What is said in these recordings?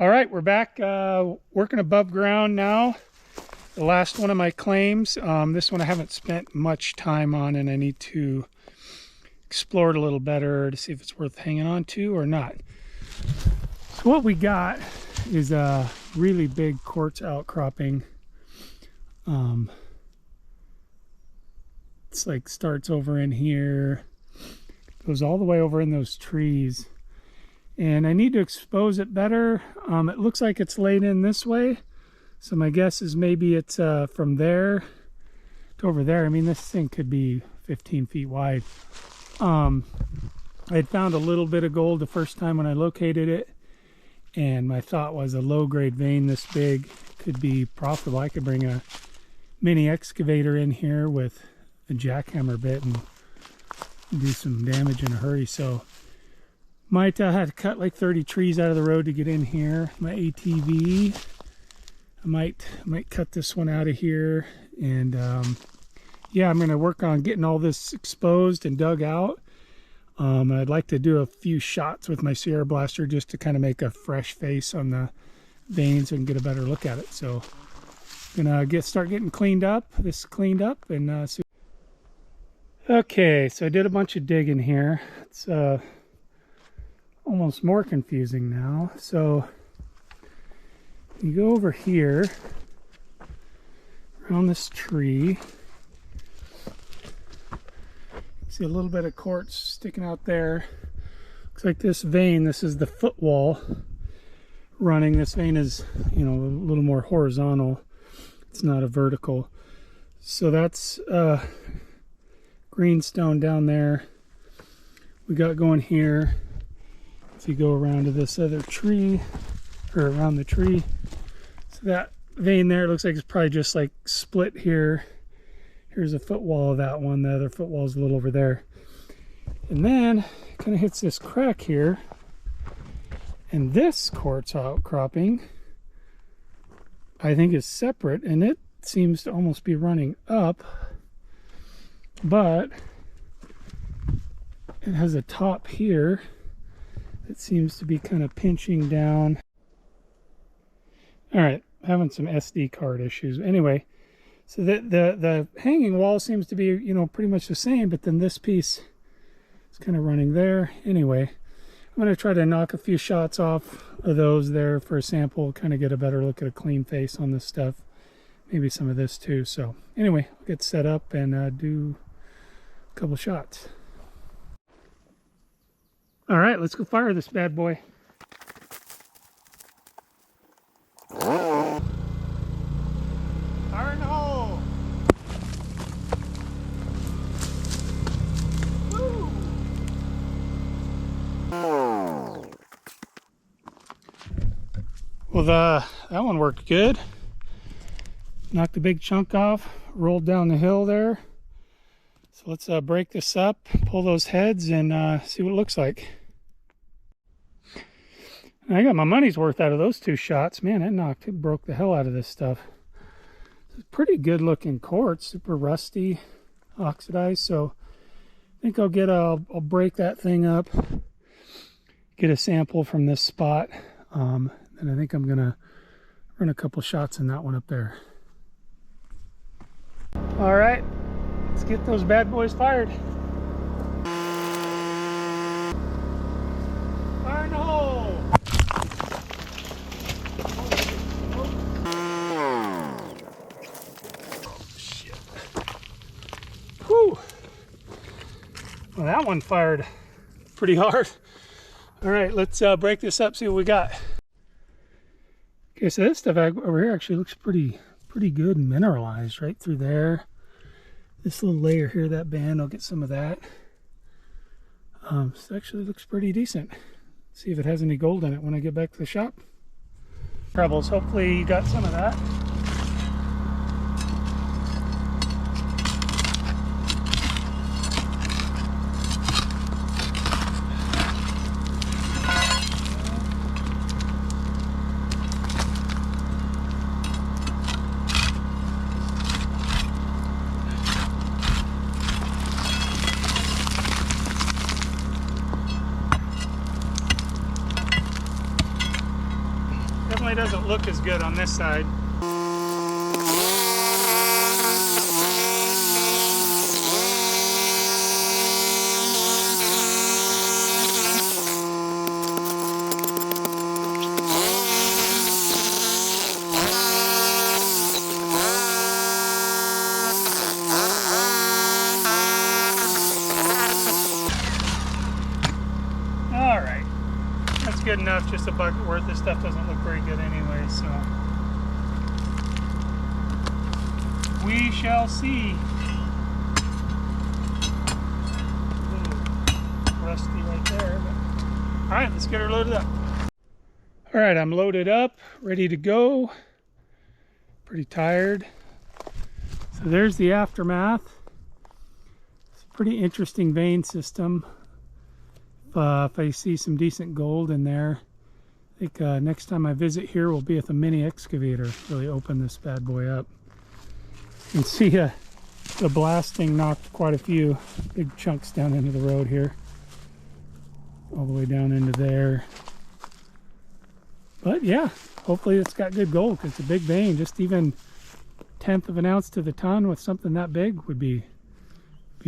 All right, we're back working above ground now. The last one of my claims. This one I haven't spent much time on, and I need to explore it a little better to see if it's worth hanging on to or not. So what we got is a really big quartz outcropping. It's like starts over in here, goes all the way over in those trees. And I need to expose it better. It looks like it's laid in this way. So my guess is maybe it's from there to over there. I mean, this thing could be 15 feet wide. I had found a little bit of gold the first time when I located it. And my thought was a low-grade vein this big could be profitable. I could bring a mini excavator in here with a jackhammer bit and do some damage in a hurry. So might have to cut like 30 trees out of the road to get in here. My ATV, I might cut this one out of here. And yeah, I'm going to work on getting all this exposed and dug out. I'd like to do a few shots with my Sierra Blaster just to kind of make a fresh face on the veins and get a better look at it. So I'm gonna start getting cleaned up, and see. Okay, so I did a bunch of digging here. It's almost more confusing now. So you go over here around this tree. See a little bit of quartz sticking out there. Looks like this vein, this is the footwall running. This vein is, you know, a little more horizontal. It's not a vertical. So that's greenstone down there. We got going here. If you go around to this other tree, or around the tree, so that vein there, it looks like it's probably just like split here. Here's a footwall of that one. The other footwall is a little over there. And then it kind of hits this crack here. And this quartz outcropping, I think, is separate. And it seems to almost be running up. But it has a top here that seems to be kind of pinching down. All right, having some SD card issues. Anyway. So the hanging wall seems to be, you know, pretty much the same, but then this piece is kind of running there. Anyway, I'm going to try to knock a few shots off of those there for a sample, kind of get a better look at a clean face on this stuff. Maybe some of this too. So anyway, I'll get set up and do a couple shots. All right, let's go fire this bad boy. Fire in the hole. Woo. Well, that one worked good. Knocked a big chunk off, rolled down the hill there. So let's break this up, pull those heads, and see what it looks like. And I got my money's worth out of those two shots. Man, it broke the hell out of this stuff. It's pretty good looking quartz, super rusty, oxidized. So I think I'll break that thing up, get a sample from this spot, and I think I'm gonna run a couple shots in that one up there. All right, let's get those bad boys fired. Fire in the hole. Whew. Well, that one fired pretty hard. All right, let's break this up, see what we got. Okay, so this stuff over here actually looks pretty good and mineralized right through there. This little layer here, that band, I'll get some of that. This actually looks pretty decent. See if it has any gold in it when I get back to the shop. Troubles, hopefully you got some of that. definitely doesn't look as good on this side. Alright, that's good enough, just a bucket worth. This stuff doesn't look very good anyway, so we shall see. A little rusty right there, but alright, let's get her loaded up. Alright, I'm loaded up, ready to go. Pretty tired. So there's the aftermath. It's a pretty interesting vein system. If I see some decent gold in there, I think next time I visit here will be with a mini excavator. Really open this bad boy up. You can see the blasting knocked quite a few big chunks down into the road here. All the way down into there. But yeah, hopefully it's got good gold, because it's a big vein. Just even 1/10 of an ounce to the ton with something that big would be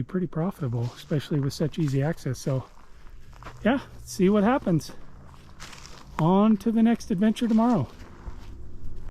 pretty profitable, especially with such easy access. So yeah, see what happens. On to the next adventure tomorrow.